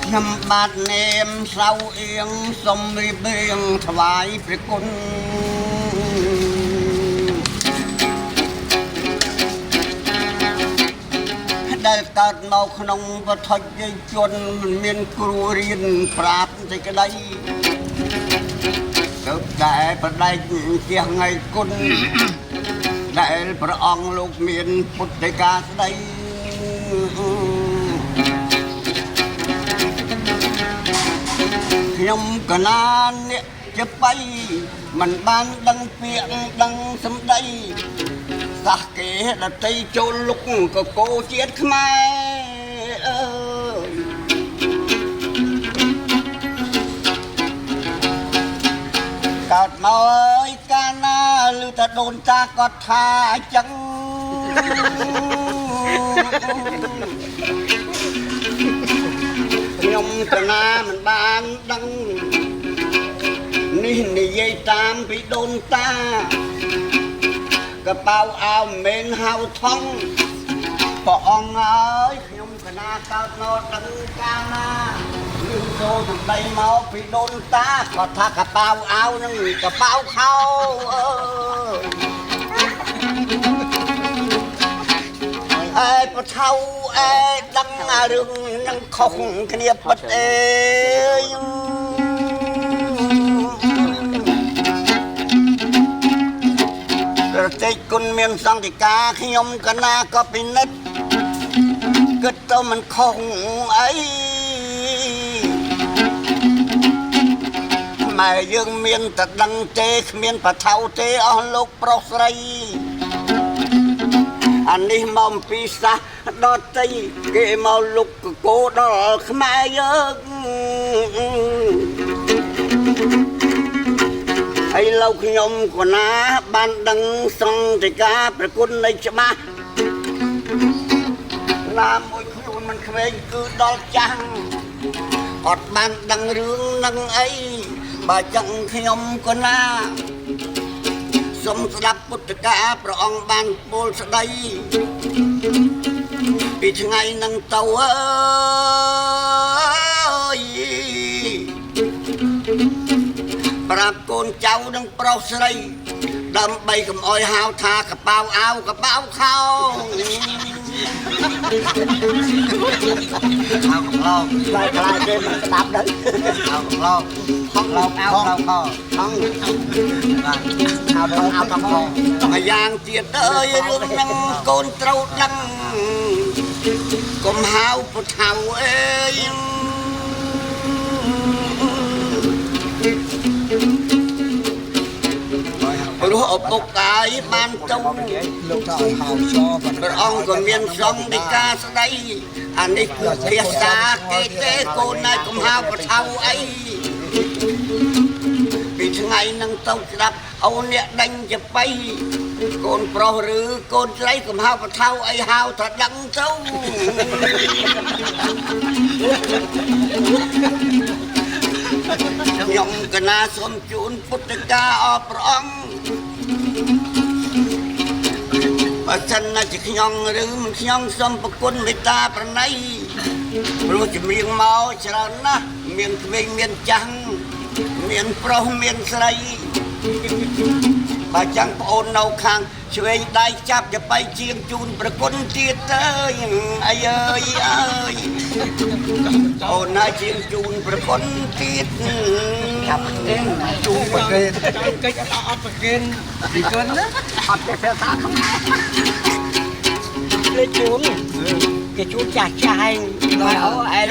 ខ្ញុំបាទនេមសៅអៀងសុំរៀបរៀងថ្វាយព្រះគុណដែលកើតមកក្នុងវត្ថុយាយជនមិនមានគ្រូរៀនប្រាប់តែក្តីទៅតែប្រដេកជាថ្ងៃគុណដែលព្រះអង្គលោកមានពុទ្ធដីកាស្ដីខ្ញុំកណានអ្នកជាបៃមិនបានដឹងពាក្យដឹងសម្ដីសាសគេដតីចូលលុកកកោជាតិខ្មែរអើយកើតមកអើយកាលណាឮតែដូនតាគាត់ថាអញ្ចឹងខ្ញុំកណាមិនបានដឹងនេះនិយាយតាមពីដូនតាកប៉ៅអោមិនហៅថងព្រះអង្គអើយខ្ញុំកណាកើតមកដឹងកាលណាលឺចូលសំដីមកពីដូនតាគាត់ថាកប៉ៅអោនឹងកប៉ៅខោអើយពថៅអេដឹងរឿងនឹងខុសគ្នាពិតអេប្រតិគុណមានសន្តិការខ្ញុំកណាក៏ពិនិត្យគិតទៅមិនខុសអីម៉ែយើងមានតែដឹងទេគ្មានបថៅទេអស់លោកប្រុសស្រីអានេះមកពីសាសដតីគេមកលុកកោដល់ខ្មែរយើងហើយលោកខ្ញុំកណាបានដឹងសង្ឃិកាប្រគុណនៃច្បាស់ណាមួយខ្លួនមិនក្វេងគឺដល់ចាស់អត់បានដឹងរឿងនឹងអីបើចឹងខ្ញុំកណាសូមស្ដាប់ពុទ្ធកាព្រះអង្គបានពោលស្ដីពីថ្ងៃនឹងទៅអើយប្រាប់កូនចៅនឹងប្រុសស្រីដើម្បីកុំអោយហៅថាកប៉ៅអោកប៉ៅខោហៅឡងខ្លាយខ្លាយគេមិនស្ដាប់ដល់ហៅឡងហៅឡងអោខោហងហៅដល់អោតំខមួយយ៉ាងទៀតអើយរឿងនឹងកូនត្រូវដឹងកុំហៅពុទ្ធៅអើយព្រោះឪពុកកាយបានទៅលោកថាឲ្យហៅចោព្រះអង្គក៏មានសង្ឃដីកាស្ដីអានេះគឺភាសាគេទេកូនណាកុំហៅបថៅអីពីថ្ងៃនឹងទៅស្ដាប់អូនអ្នកដេញចបៃកូនប្រុសឬកូនស្រីកុំហៅបថៅអីហៅថាដឹងទៅខ្ញុំកណាសូមជូនពុទ្ធកាអរព្រះអង្គបើសិនណាជាខ្ញុំឬមិនខ្ញុំសូមប្រគុណមេត្តាប្រណីព្រោះចម្រៀងមកច្រើនណាស់មានក្មេងមានចាស់មានប្រុសមានស្រីបើចាំងប្អូននៅខាងឆ្វេងដៃចាប់ចបៃជាងជូនប្រគុណទៀតទៅអីអើយអើយអូនណាជាងជូនប្រគុណទៀតចាប់ទេជូនប្រគេនកិច្ចអត់ប្រគេនពីគុណណាអត់ទេភាសាខ្មែរគេជូនចាស់ចាស់ឯងដល់អែ